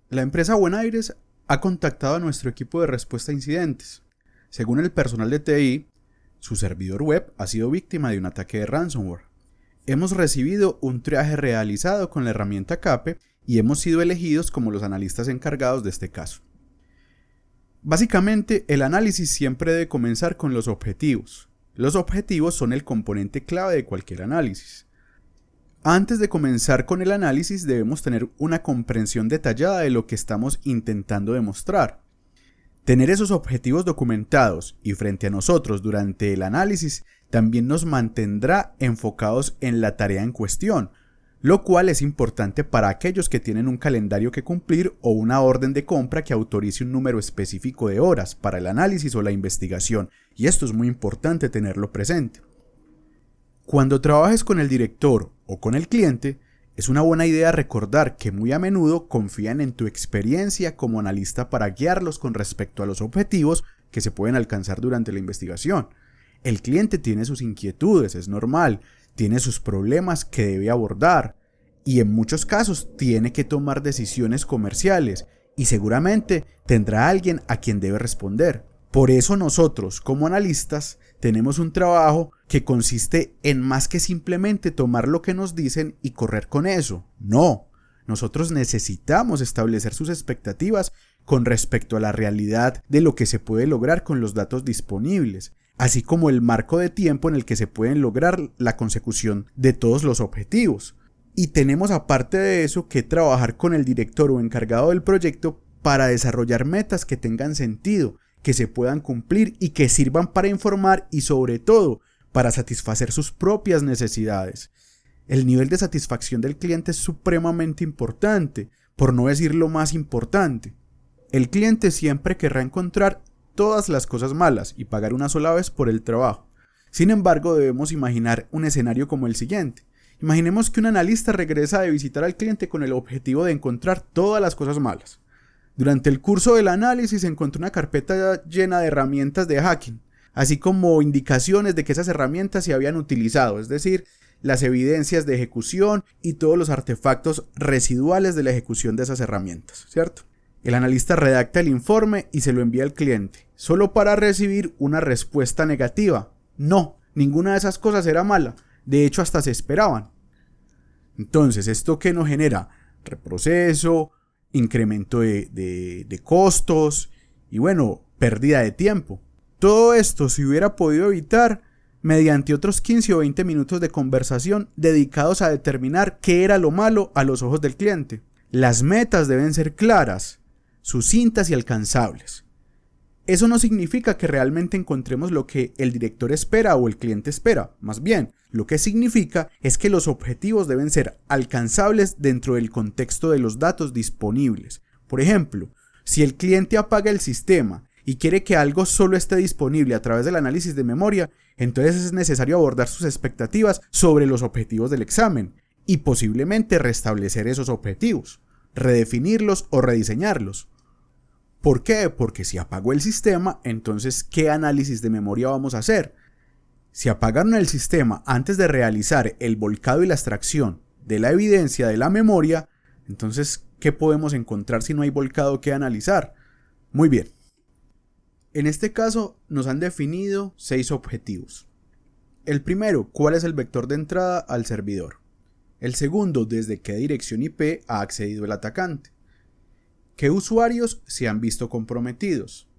La empresa Buenaires ha contactado a nuestro equipo de respuesta a incidentes. Según el personal de TI, su servidor web ha sido víctima de un ataque de ransomware. Hemos recibido un triaje realizado con la herramienta CAPE y hemos sido elegidos como los analistas encargados de este caso. Básicamente, el análisis siempre debe comenzar con los objetivos. Los objetivos son el componente clave de cualquier análisis. Antes de comenzar con el análisis debemos tener una comprensión detallada de lo que estamos intentando demostrar. Tener esos objetivos documentados y frente a nosotros durante el análisis también nos mantendrá enfocados en la tarea en cuestión, lo cual es importante para aquellos que tienen un calendario que cumplir o una orden de compra que autorice un número específico de horas para el análisis o la investigación, y esto es muy importante tenerlo presente. Cuando trabajes con el director o con el cliente, es una buena idea recordar que muy a menudo confían en tu experiencia como analista para guiarlos con respecto a los objetivos que se pueden alcanzar durante la investigación. El cliente tiene sus inquietudes, es normal, tiene sus problemas que debe abordar y en muchos casos tiene que tomar decisiones comerciales y seguramente tendrá alguien a quien debe responder. Por eso nosotros, como analistas, tenemos un trabajo que consiste en más que simplemente tomar lo que nos dicen y correr con eso. No, nosotros necesitamos establecer sus expectativas con respecto a la realidad de lo que se puede lograr con los datos disponibles, así como el marco de tiempo en el que se pueden lograr la consecución de todos los objetivos. Y tenemos aparte de eso que trabajar con el director o encargado del proyecto para desarrollar metas que tengan sentido, que se puedan cumplir y que sirvan para informar y sobre todo para satisfacer sus propias necesidades. El nivel de satisfacción del cliente es supremamente importante, por no decir lo más importante. El cliente siempre querrá encontrar todas las cosas malas y pagar una sola vez por el trabajo. Sin embargo, debemos imaginar un escenario como el siguiente. Imaginemos que un analista regresa de visitar al cliente con el objetivo de encontrar todas las cosas malas. Durante el curso del análisis encontró una carpeta llena de herramientas de hacking, así como indicaciones de que esas herramientas se habían utilizado, es decir, las evidencias de ejecución y todos los artefactos residuales de la ejecución de esas herramientas, ¿cierto? El analista redacta el informe y se lo envía al cliente, solo para recibir una respuesta negativa. No, ninguna de esas cosas era mala, de hecho hasta se esperaban. Entonces, ¿esto qué nos genera? Reproceso, incremento de costos y bueno, pérdida de tiempo. Todo esto se hubiera podido evitar mediante otros 15 o 20 minutos de conversación dedicados a determinar qué era lo malo a los ojos del cliente. Las metas deben ser claras, sucintas y alcanzables. Eso no significa que realmente encontremos lo que el director espera o el cliente espera. Más bien, lo que significa es que los objetivos deben ser alcanzables dentro del contexto de los datos disponibles. Por ejemplo, si el cliente apaga el sistema y quiere que algo solo esté disponible a través del análisis de memoria, entonces es necesario abordar sus expectativas sobre los objetivos del examen y posiblemente restablecer esos objetivos, redefinirlos o rediseñarlos. ¿Por qué? Porque si apagó el sistema, entonces ¿qué análisis de memoria vamos a hacer? Si apagaron el sistema antes de realizar el volcado y la extracción de la evidencia de la memoria, entonces ¿qué podemos encontrar si no hay volcado que analizar? Muy bien. En este caso nos han definido 6 objetivos. El primero, ¿cuál es el vector de entrada al servidor? El segundo, ¿desde qué dirección IP ha accedido el atacante? ¿Qué usuarios se han visto comprometidos?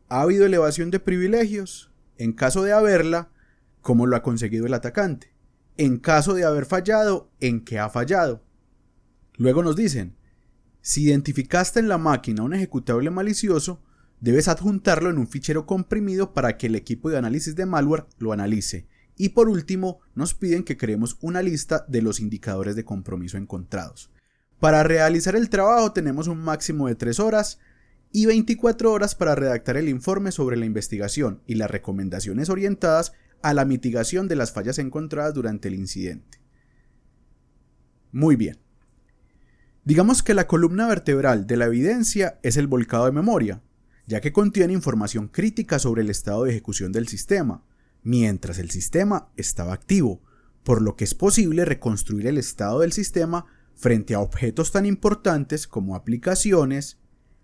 ¿Ha habido elevación de privilegios? En caso de haberla, ¿cómo lo ha conseguido el atacante? En caso de haber fallado, ¿en qué ha fallado? Luego nos dicen, si identificaste en la máquina un ejecutable malicioso, debes adjuntarlo en un fichero comprimido para que el equipo de análisis de malware lo analice. Y por último, nos piden que creemos una lista de los indicadores de compromiso encontrados. Para realizar el trabajo tenemos un máximo de 3 horas y 24 horas para redactar el informe sobre la investigación y las recomendaciones orientadas a la mitigación de las fallas encontradas durante el incidente. Muy bien. Digamos que la columna vertebral de la evidencia es el volcado de memoria, ya que contiene información crítica sobre el estado de ejecución del sistema, mientras el sistema estaba activo, por lo que es posible reconstruir el estado del sistema frente a objetos tan importantes como aplicaciones,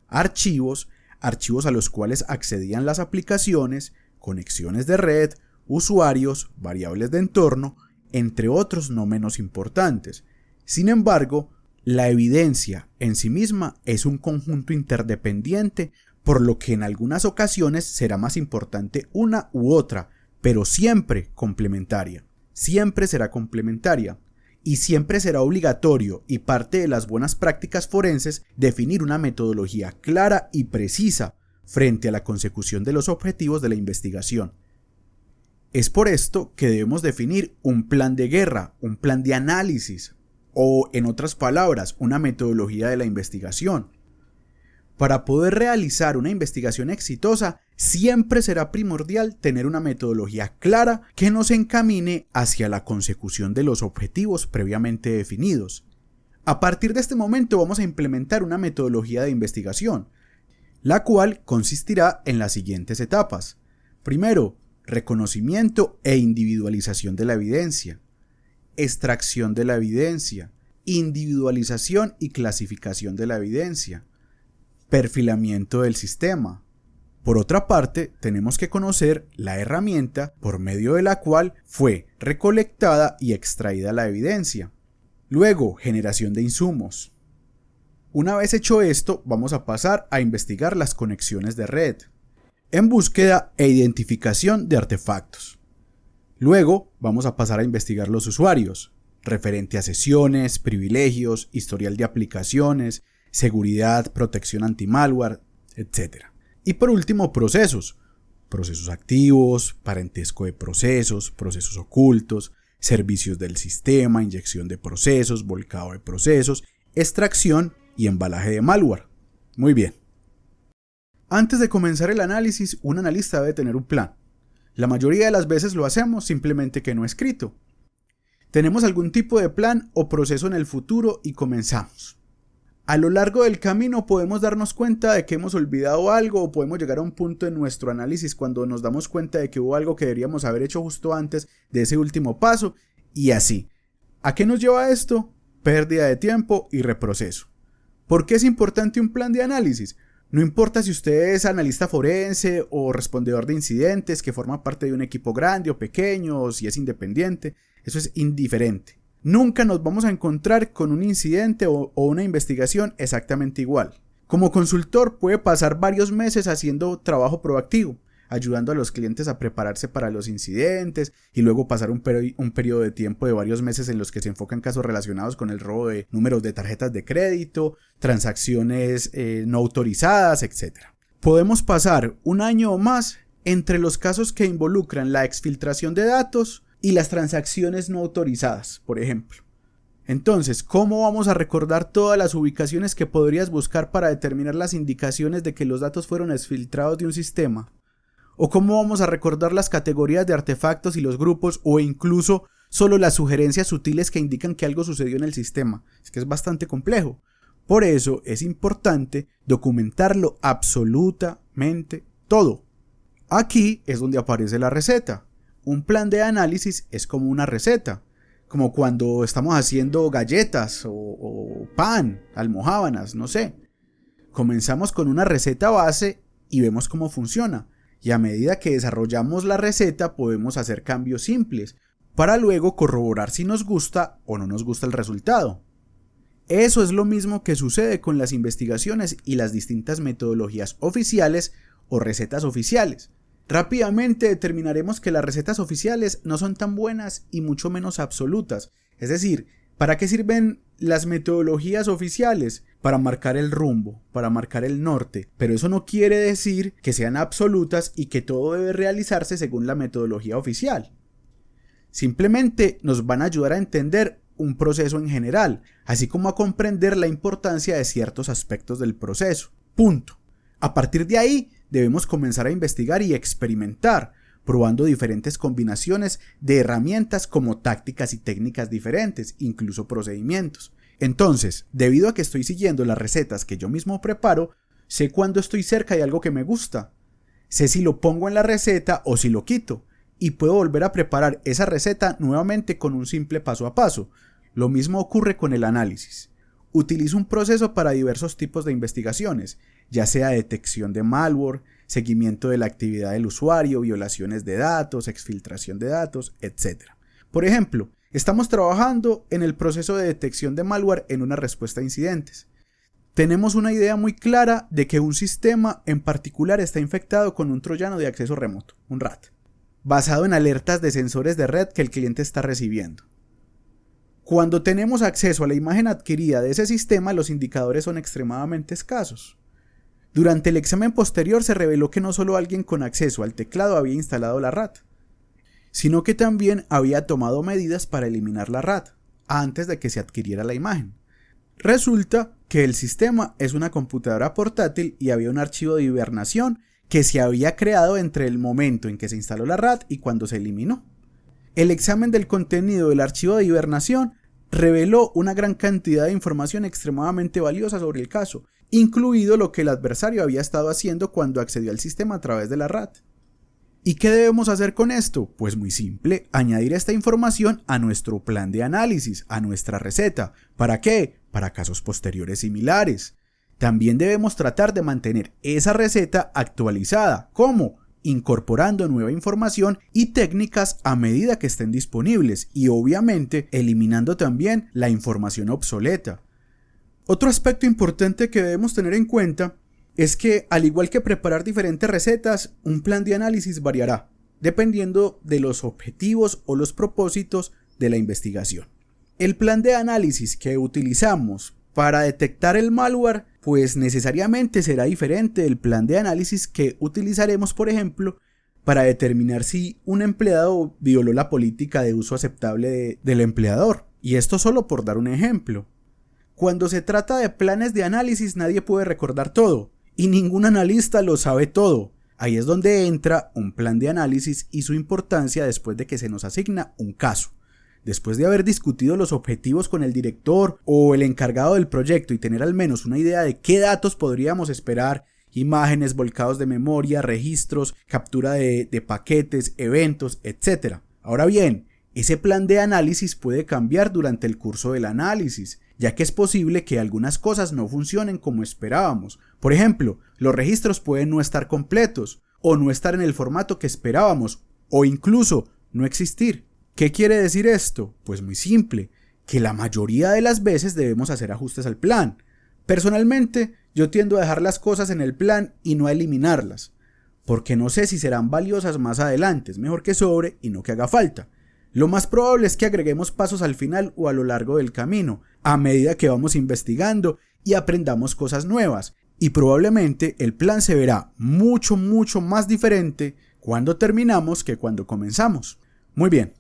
archivos a los cuales accedían las aplicaciones, conexiones de red, usuarios, variables de entorno, entre otros no menos importantes. Sin embargo, la evidencia en sí misma es un conjunto interdependiente, por lo que en algunas ocasiones será más importante una u otra, pero siempre complementaria. Siempre será complementaria. Y siempre será obligatorio y parte de las buenas prácticas forenses definir una metodología clara y precisa frente a la consecución de los objetivos de la investigación. Es por esto que debemos definir un plan de guerra, un plan de análisis, o en otras palabras, una metodología de la investigación. Para poder realizar una investigación exitosa, siempre será primordial tener una metodología clara que nos encamine hacia la consecución de los objetivos previamente definidos. A partir de este momento vamos a implementar una metodología de investigación, la cual consistirá en las siguientes etapas. Primero, reconocimiento e individualización de la evidencia, extracción de la evidencia, individualización y clasificación de la evidencia, perfilamiento del sistema. Por otra parte, tenemos que conocer la herramienta por medio de la cual fue recolectada y extraída la evidencia. Luego, generación de insumos. Una vez hecho esto, vamos a pasar a investigar las conexiones de red, en búsqueda e identificación de artefactos. Luego, vamos a pasar a investigar los usuarios, referente a sesiones, privilegios, historial de aplicaciones, seguridad, protección anti-malware, etc. Y por último, procesos activos, parentesco de procesos, procesos ocultos, servicios del sistema, inyección de procesos, volcado de procesos, extracción y embalaje de malware. Muy bien. Antes de comenzar el análisis, un analista debe tener un plan. La mayoría de las veces lo hacemos simplemente que no escrito. Tenemos algún tipo de plan o proceso en el futuro y comenzamos. A lo largo del camino podemos darnos cuenta de que hemos olvidado algo o podemos llegar a un punto en nuestro análisis cuando nos damos cuenta de que hubo algo que deberíamos haber hecho justo antes de ese último paso y así. ¿A qué nos lleva esto? Pérdida de tiempo y reproceso. ¿Por qué es importante un plan de análisis? No importa si usted es analista forense o respondedor de incidentes que forma parte de un equipo grande o pequeño o si es independiente, eso es indiferente. Nunca nos vamos a encontrar con un incidente o una investigación exactamente igual. Como consultor puede pasar varios meses haciendo trabajo proactivo, ayudando a los clientes a prepararse para los incidentes y luego pasar un periodo de tiempo de varios meses en los que se enfocan casos relacionados con el robo de números de tarjetas de crédito, transacciones no autorizadas, etc. Podemos pasar un año o más entre los casos que involucran la exfiltración de datos y las transacciones no autorizadas, por ejemplo. Entonces, ¿cómo vamos a recordar todas las ubicaciones que podrías buscar para determinar las indicaciones de que los datos fueron exfiltrados de un sistema? ¿O cómo vamos a recordar las categorías de artefactos y los grupos o incluso solo las sugerencias sutiles que indican que algo sucedió en el sistema? Es que es bastante complejo. Por eso es importante documentarlo absolutamente todo. Aquí es donde aparece la receta. Un plan de análisis es como una receta, como cuando estamos haciendo galletas o pan, almojábanas, no sé. Comenzamos con una receta base y vemos cómo funciona, y a medida que desarrollamos la receta podemos hacer cambios simples, para luego corroborar si nos gusta o no nos gusta el resultado. Eso es lo mismo que sucede con las investigaciones y las distintas metodologías oficiales o recetas oficiales. Rápidamente determinaremos que las recetas oficiales no son tan buenas y mucho menos absolutas. Es decir, ¿para qué sirven las metodologías oficiales? Para marcar el rumbo, para marcar el norte. Pero eso no quiere decir que sean absolutas y que todo debe realizarse según la metodología oficial. Simplemente nos van a ayudar a entender un proceso en general, así como a comprender la importancia de ciertos aspectos del proceso. Punto. A partir de ahí, debemos comenzar a investigar y experimentar, probando diferentes combinaciones de herramientas como tácticas y técnicas diferentes, incluso procedimientos. Entonces, debido a que estoy siguiendo las recetas que yo mismo preparo, sé cuándo estoy cerca de algo que me gusta. Sé si lo pongo en la receta o si lo quito, y puedo volver a preparar esa receta nuevamente con un simple paso a paso. Lo mismo ocurre con el análisis. Utilizo un proceso para diversos tipos de investigaciones, ya sea detección de malware, seguimiento de la actividad del usuario, violaciones de datos, exfiltración de datos, etc. Por ejemplo, estamos trabajando en el proceso de detección de malware en una respuesta a incidentes. Tenemos una idea muy clara de que un sistema en particular está infectado con un troyano de acceso remoto, un RAT, basado en alertas de sensores de red que el cliente está recibiendo. Cuando tenemos acceso a la imagen adquirida de ese sistema, los indicadores son extremadamente escasos. Durante el examen posterior se reveló que no solo alguien con acceso al teclado había instalado la RAT, sino que también había tomado medidas para eliminar la RAT antes de que se adquiriera la imagen. Resulta que el sistema es una computadora portátil y había un archivo de hibernación que se había creado entre el momento en que se instaló la RAT y cuando se eliminó. El examen del contenido del archivo de hibernación reveló una gran cantidad de información extremadamente valiosa sobre el caso, incluido lo que el adversario había estado haciendo cuando accedió al sistema a través de la RAT. ¿Y qué debemos hacer con esto? Pues muy simple, añadir esta información a nuestro plan de análisis, a nuestra receta. ¿Para qué? Para casos posteriores similares. También debemos tratar de mantener esa receta actualizada. ¿Cómo? Incorporando nueva información y técnicas a medida que estén disponibles y obviamente eliminando también la información obsoleta. Otro aspecto importante que debemos tener en cuenta es que, al igual que preparar diferentes recetas, un plan de análisis variará, dependiendo de los objetivos o los propósitos de la investigación. El plan de análisis que utilizamos para detectar el malware, pues necesariamente será diferente del plan de análisis que utilizaremos, por ejemplo, para determinar si un empleado violó la política de uso aceptable del empleador. Y esto solo por dar un ejemplo. Cuando se trata de planes de análisis, nadie puede recordar todo, y ningún analista lo sabe todo. Ahí es donde entra un plan de análisis y su importancia después de que se nos asigna un caso. Después de haber discutido los objetivos con el director o el encargado del proyecto y tener al menos una idea de qué datos podríamos esperar, imágenes, volcados de memoria, registros, captura de paquetes, eventos, etc. Ahora bien, ese plan de análisis puede cambiar durante el curso del análisis, ya que es posible que algunas cosas no funcionen como esperábamos. Por ejemplo, los registros pueden no estar completos, o no estar en el formato que esperábamos, o incluso no existir. ¿Qué quiere decir esto? Pues muy simple, que la mayoría de las veces debemos hacer ajustes al plan. Personalmente, yo tiendo a dejar las cosas en el plan y no a eliminarlas, porque no sé si serán valiosas más adelante, es mejor que sobre y no que haga falta. Lo más probable es que agreguemos pasos al final o a lo largo del camino, a medida que vamos investigando y aprendamos cosas nuevas, y probablemente el plan se verá mucho más diferente cuando terminamos que cuando comenzamos. Muy bien.